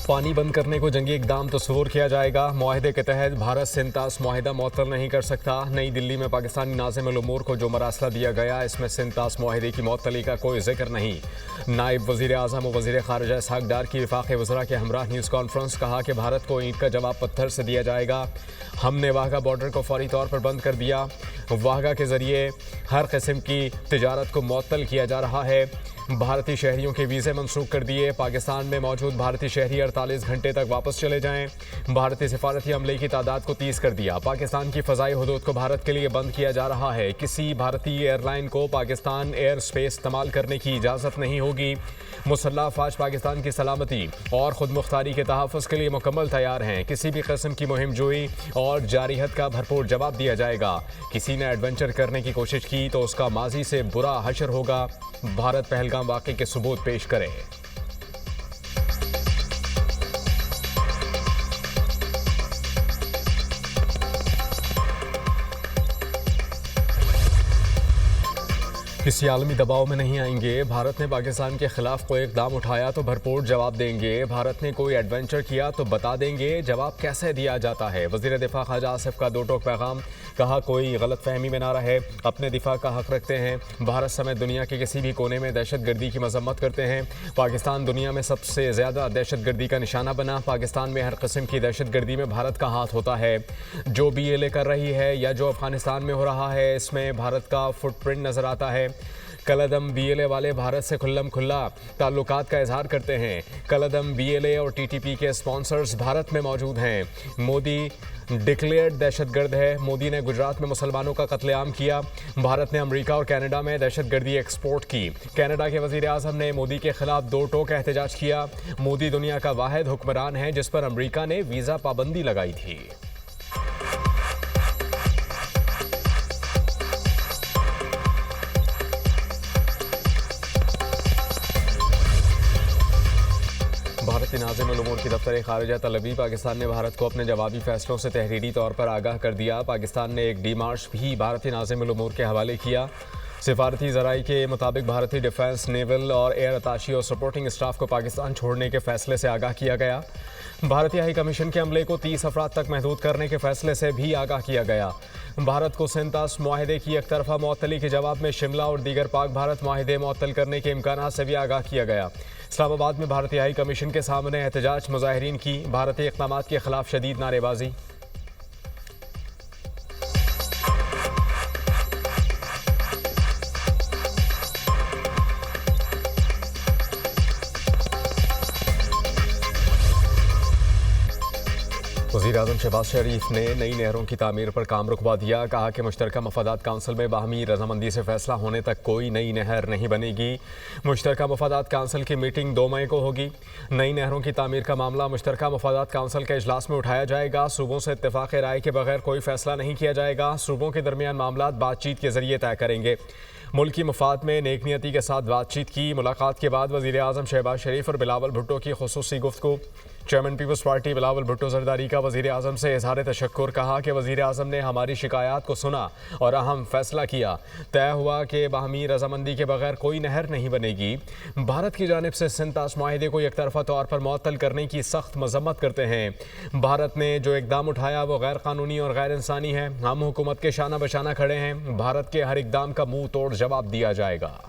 पानी बंद करने को जंगी इकदाम तस्वूर किया जाएगा। मुआहदे के तहत भारत सिंतास मुआहदा मुअत्तल नहीं कर सकता। नई दिल्ली में पाकिस्तानी नाज़िम अल उमूर को जो मरासला दिया गया, इसमें सिंतास मुआहदे की मुअत्तली का कोई जिक्र नहीं। नायब वज़ीर आज़म और वज़ीर ख़ारिजा इसहाक़ डार की वफ़ाक़ी वज़रा के हमरा न्यूज़ कॉन्फ्रेंस। कहा कि भारत को ईंट का जवाब पत्थर से दिया जाएगा। हमने वाघा बॉर्डर को फौरी तौर पर बंद कर दिया। वाघा के ज़रिए हर किस्म की तिजारत को मुअत्तल किया जा रहा है। भारतीय शहरियों के वीज़े मनसूख कर दिए। पाकिस्तान में मौजूद भारतीय शहरी 48 घंटे तक वापस चले जाएं। भारतीय सिफारती अमले की तादाद को 30 कर दिया। पाकिस्तान की फ़ज़ाई हुदूद को भारत के लिए बंद किया जा रहा है। किसी भारतीय एयरलाइन को पाकिस्तान एयर स्पेस इस्तेमाल करने की इजाज़त नहीं होगी। मुसल्लह अफ़वाज पाकिस्तान की सलामती और खुद मुख्तारी के तहफ़्फ़ुज़ के लिए मुकम्मल तैयार हैं। किसी भी किस्म की मुहिम जोई और जारियत का भरपूर जवाब दिया जाएगा। किसी ने एडवेंचर करने की कोशिश की तो उसका माजी से बुरा हशर होगा। भारत पहलगाम वाक़े के सबूत पेश करे। किसी आलमी दबाव में नहीं आएंगे। भारत ने पाकिस्तान के खिलाफ कोई इकदाम उठाया तो भरपूर जवाब देंगे। भारत ने कोई एडवेंचर किया तो बता देंगे जवाब कैसे दिया जाता है। वज़ीर दिफा ख्वाजा आसिफ का दो टोक पैगाम। कहा कोई गलत फहमी में ना रहे, अपने दिफा का हक रखते हैं। भारत समेत दुनिया के किसी भी कोने में दहशत गर्दी की मजम्मत करते हैं। पाकिस्तान दुनिया में सबसे ज़्यादा दहशत गर्दी का निशाना बना। पाकिस्तान में हर किस्म की दहशत गर्दी में भारत का हाथ होता है। जो BLA कर रही है या जो अफगानिस्तान में हो रहा है, इसमें भारत का फुटप्रिंट नज़र आता है। कलअदम BLA वाले भारत से खुल्लम खुल्ला ताल्लुकात का इजहार करते हैं। कलअदम BLA और TTP के स्पॉन्सर्स भारत में मौजूद हैं। मोदी डिक्लेयर्ड दहशतगर्द है। मोदी ने गुजरात में मुसलमानों का कत्लेआम किया। भारत ने अमेरिका और कनाडा में दहशतगर्दी एक्सपोर्ट की। कनाडा के वज़ीर आज़म ने मोदी के खिलाफ दो टोक एहतजाज किया। मोदी दुनिया का वाहिद हुक्मरान है जिस पर अमेरिका ने वीज़ा पाबंदी लगाई थी। भारतीय नाज़िम अल उमूर की दफ्तर ख़ारिजा तलबी। पाकिस्तान ने भारत को अपने जवाबी फैसलों से तहरीरी तौर पर आगाह कर दिया। पाकिस्तान ने एक डीमार्च भी भारतीय नाज़िम अल उमूर के हवाले किया। सिफारती ज़राई के मुताबिक भारतीय डिफेंस, नेवल और एयर अताशी और सपोर्टिंग स्टाफ को पाकिस्तान छोड़ने के फैसले से आगाह किया गया। भारतीय हाई कमीशन के अमले को 30 अफराद तक महदूद करने के फैसले से भी आगाह किया गया। भारत को सिंतास मुआहदे की एक तरफा मुअत्तली के जवाब में शिमला और दीगर पाक भारत मुआहदे मुअत्तल करने के इम्कानात से भी आगाह किया गया। इस्लामाबाद में भारतीय हाई कमीशन के सामने एहतजाज, मुजाहिरीन की भारतीय इक़दामात के खिलाफ शदीद नारेबाजी। वज़ीर आज़म शहबाज शरीफ ने नई नहरों की तामीर पर काम रुकवा दिया। कहा कि मुश्तरका मफादात काउंसिल में बाहमी रजामंदी से फैसला होने तक कोई नई नहर नहीं बनेगी। मुश्तरका मफादात काउंसिल की मीटिंग 2 मई को होगी। नई नहरों की तामीर का मामला मुश्तरका मफादात काउंसिल के इजलास में उठाया जाएगा। सूबों से इत्तेफाक़ राय के बगैर कोई फैसला नहीं किया जाएगा। सूबों के दरमियान मामलात बातचीत के जरिए तय करेंगे। मुल्की मफाद में नेकनियती के साथ बातचीत की। मुलाकात के बाद वज़ीर आज़म शहबाज शरीफ और बिलावल भुट्टो की खुसूसी गुफ्तगू। Chairman people's party Bilawal Bhutto Zardari का वज़ीर आज़म से इज़हार तशक्कुर। कहा कि वज़ीर आज़म ने हमारी शिकायत को सुना और अहम फैसला किया। तय हुआ कि बाहमी रजामंदी के बगैर कोई नहर नहीं बनेगी। भारत की जानिब से सिंतास मुआहदे को एकतरफा तौर पर मुअत्तल करने की सख्त मजम्मत करते हैं। भारत ने जो इकदाम उठाया वो गैर कानूनी और गैर इंसानी है। हम हुकूमत के शाना बशाना खड़े हैं। भारत के हर इकदाम का मुंह तोड़ जवाब दिया जाएगा।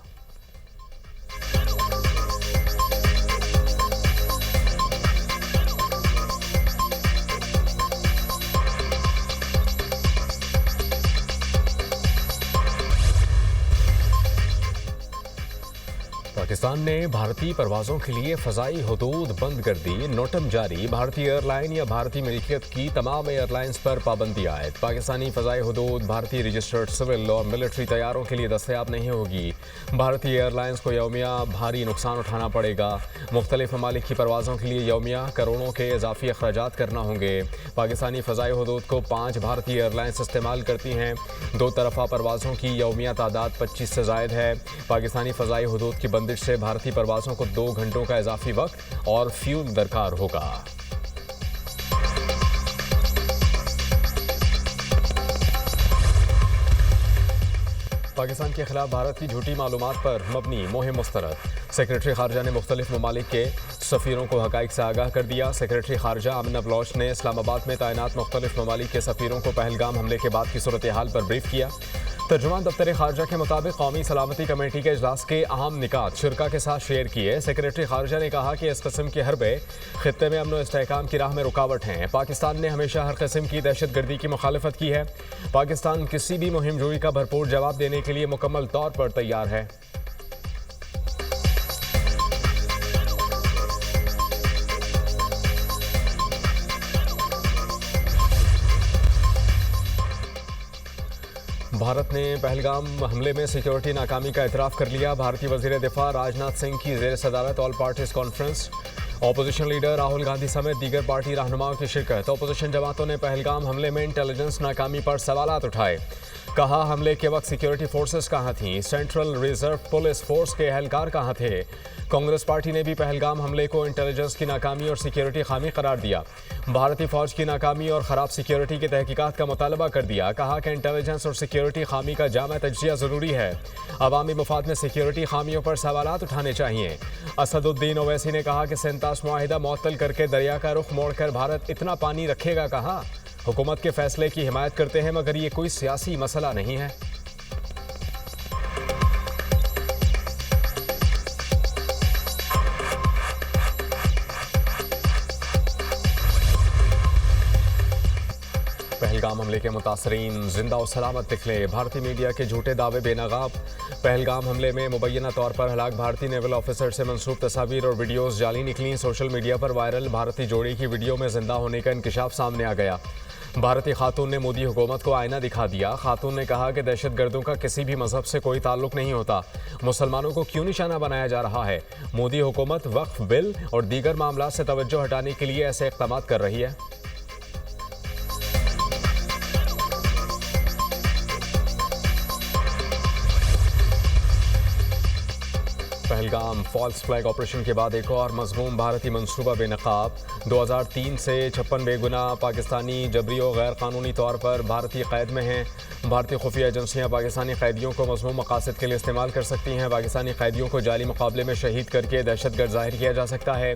पाकिस्तान ने भारतीय परवाज़ों के लिए फ़ज़ाई हुदूद बंद कर दी। नोटम जारी। भारतीय एयरलाइन या भारतीय मिल्कियत की तमाम एयरलाइंस पर पाबंदी आयद। पाकिस्तानी फ़ज़ाई हुदूद भारतीय रजिस्टर्ड सिविल और मिलिट्री तैयारों के लिए दस्तयाब नहीं होगी। भारतीय एयरलाइंस को यौमिया भारी नुकसान उठाना पड़ेगा। मुख्तलिफ ममालिक की परवाज़ों के लिए यौमिया करोड़ों के इजाफी अखराजात करना होंगे। पाकिस्तानी फ़ज़ाई हुदूद को 5 भारतीय एयरलाइंस इस्तेमाल करती हैं। 2 तरफ़ा परवाज़ों की यौमिया तादाद 25 से ज़ायद है। पाकिस्तानी फ़ज़ाई हुदूद की बंदिश से भारतीय परवाज़ों को 2 घंटों का इजाफी वक्त और फ्यूल दरकार होगा। पाकिस्तान के खिलाफ भारत की झूठी मालूमात पर मबनी मुहिम मुस्तरद। सेक्रेटरी खारजा ने मुख्तलिफ ममालिक के सफ़ीरों को हक़ाइक़ से आगाह कर दिया। सेक्रेटरी खारजा आमिना बलोच ने इस्लामाबाद में तैनात मुख्तलिफ ममालिक के सफ़ीरों को पहलगाम हमले के बाद की सूरत हाल पर ब्रीफ किया। तर्जुमान दफ्तर खारजा के मुताबिक कौमी सलामती कमेटी के इजलास के अहम निकात शिरका के साथ शेयर किए। सेक्रेटरी खारजा ने कहा कि इस किस्म की हरबे खित्ते में अमन व इस्तेहकाम की राह में रुकावट हैं। पाकिस्तान ने हमेशा हर किस्म की दहशत गर्दी की मुखालफत की है। पाकिस्तान किसी भी मुहिम जोई का भरपूर जवाब देने के लिए मुकम्मल तौर पर तैयार है। भारत ने पहलगाम हमले में सिक्योरिटी नाकामी का एतराफ़ कर लिया। भारतीय वज़ीर दिफा राजनाथ सिंह की ज़ेर सदारत all parties conference. Opposition leader Rahul Gandhi समेत दीगर पार्टी रहनुमाओं की शिरकत। अपोजिशन जमातों ने पहलगाम हमले में इंटेलिजेंस नाकामी पर सवालात उठाए। कहा, हमले के वक्त सिक्योरिटी फोर्सेस कहाँ थीं? सेंट्रल रिजर्व पुलिस फोर्स के एहलकार कहाँ थे? कांग्रेस पार्टी ने भी पहलगाम हमले को इंटेलिजेंस की नाकामी और सिक्योरिटी खामी करार दिया। भारतीय फौज की नाकामी और ख़राब सिक्योरिटी की तहकीकात का मुतालबा कर दिया। कहा कि इंटेलिजेंस और सिक्योरिटी खामी का जामा तज्जिया ज़रूरी है। अवामी मफाद में सिक्योरिटी खामियों पर सवालात उठाने चाहिए। असदुद्दीन ओवैसी ने कहा कि सेंतास मुआहिदा मुअत्तल करके दरिया का रुख मोड़कर भारत इतना पानी रखेगा कहाँ? हुकूमत के फैसले की हिमायत करते हैं, मगर ये कोई सियासी मसला नहीं है। पहलगाम हमले के मुतासरीन जिंदा और सलामत निकले। भारतीय मीडिया के झूठे दावे बेनकाब। पहलगाम हमले में मुबैना तौर पर हलाक भारतीय नेवल ऑफिसर से मंसूब तस्वीर और वीडियोज़ जाली निकली। सोशल मीडिया पर वायरल भारतीय जोड़ी की वीडियो में जिंदा होने का इंकशाफ सामने आ गया। भारतीय खातून ने मोदी हुकूमत को आईना दिखा दिया। खातून ने कहा कि दहशतगर्दों का किसी भी मजहब से कोई ताल्लुक नहीं होता। मुसलमानों को क्यों निशाना बनाया जा रहा है? मोदी हुकूमत वक्फ बिल और दीगर मामला से तवज्जो हटाने के लिए ऐसे इक़दाम कर रही है। पहलगाम फॉल्स फ्लैग ऑपरेशन के बाद एक और मज़मूम भारतीय मंसूबा बेनकाब। 2003 से 56 बेगुना पाकिस्तानी जबरी और गैर कानूनी तौर पर भारतीय कैद में हैं। भारतीय खुफिया एजेंसियां पाकिस्तानी कैदियों को मज़मूम मकासद के लिए इस्तेमाल कर सकती हैं। पाकिस्तानी कैदियों को जाली मुकाबले में शहीद करके दहशतगर्द ज़ाहिर किया जा सकता है।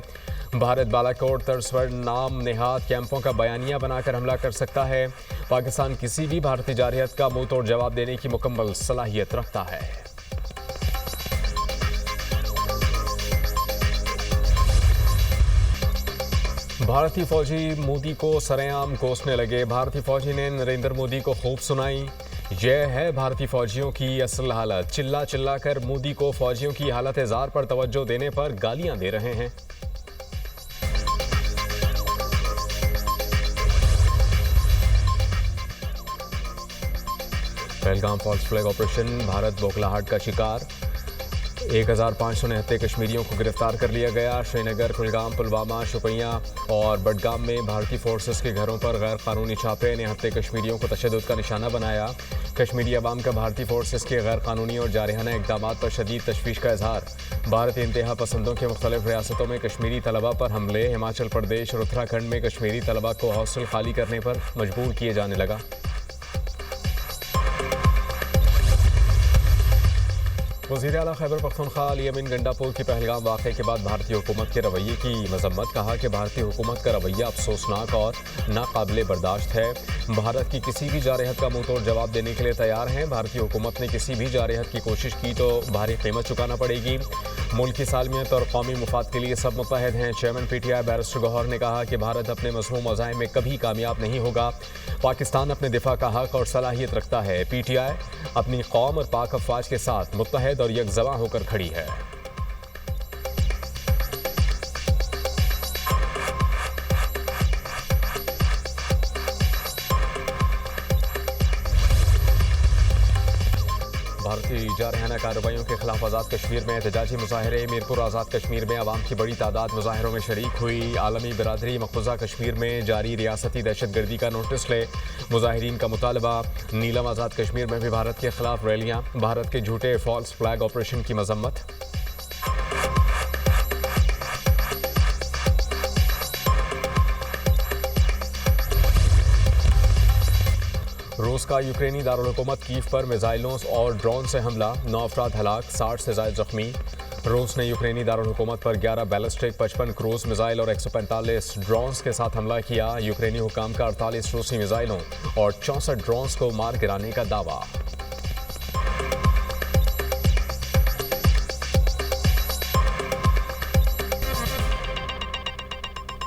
भारत बालाकोट तर्ज पर नाम नेहाद कैंपों का बयानिया बनाकर हमला कर सकता है। पाकिस्तान किसी भी भारतीय जारहियत का मुंह तोड़ जवाब देने की मुकम्मल सलाहियत रखता है। भारतीय फौजी मोदी को सरेआम कोसने लगे। भारतीय फौजी ने नरेंद्र मोदी को खूब सुनाई। यह है भारतीय फौजियों की असल हालत। चिल्ला चिल्ला कर मोदी को फौजियों की हालत ज़ार पर तवज्जो देने पर गालियां दे रहे हैं। Pahalgam false flag operation Bharat बौखलाहट का शिकार। 1569 कश्मीरियों को गिरफ्तार कर लिया गया। श्रीनगर, कुलगाम, पुलवामा, शुपियां और बडगाम में भारतीय फोर्सेस के घरों पर गैर कानूनी छापे। 69 कश्मीरियों को तशद्दुद का निशाना बनाया। कश्मीरी अवाम का भारतीय फोर्सेस के गैर कानूनी और जारहाना इक़दामात पर शदीद तशवीश का इजहार। भारतीय इंतहा पसंदों के मुख्तलिफ रियासतों में कश्मीरी तलबा पर हमले। हिमाचल प्रदेश और उत्तराखंड में कश्मीरी तलबा को हॉस्टल खाली करने पर मजबूर किए जाने लगा। वज़ीर आला खैबर पख्तूनख्वा अली अमीन गंडापुर की पहलगाम वाक़े के बाद भारतीय हुकूमत के रवैये की मजम्मत। कहा कि भारतीय हुकूमत का रवैया अफसोसनाक और नाकाबिले बर्दाश्त है। भारत की किसी भी जारहत का मुंह तोड़ जवाब देने के लिए तैयार हैं। भारतीय हुकूमत ने किसी भी जारहत की कोशिश की तो भारी कीमत चुकाना पड़ेगी। मुल्क की सालमियत और कौमी मुफाद के लिए सब मुत्तहद हैं। चेयरमैन PTI बैरिस्टर गौहर ने कहा कि भारत अपने मज़मूम अज़ाइम में कभी कामयाब नहीं होगा। पाकिस्तान अपने दिफा का हक और सलाहियत रखता है। PTI अपनी कौम और पाक अफवाज के साथ मुत्तहद और यकजवा होकर खड़ी है। भारतीय जारहाना कार्रवाइयों के खिलाफ आज़ाद कश्मीर में एहतजाजी मुजाहरे। मीरपुर आज़ाद कश्मीर में आवाम की बड़ी तादाद मुजाहरों में शरीक हुई। आलमी बिरादरी मकबूजा कश्मीर में जारी रियासती दहशतगर्दी का नोटिस ले। मुजाहिरीन का मुतालबा। नीलम आज़ाद कश्मीर में भी भारत के खिलाफ रैलियाँ। भारत के झूठे फॉल्स फ्लैग ऑपरेशन की मजम्मत। रूस का यूक्रेनी दारुल हुकूमत कीव पर मिसाइलों और ड्रोन से हमला, 9 अफराद हलाक, 60 से ज्यादा जख्मी। रूस ने यूक्रेनी दारुल हुकूमत पर 11 बैलिस्टिक, 55 क्रूज मिसाइल और 145 ड्रोन्स के साथ हमला किया। यूक्रेनी हुकाम का 48 रूसी मिसाइलों और 64 ड्रोन्स को मार गिराने का दावा।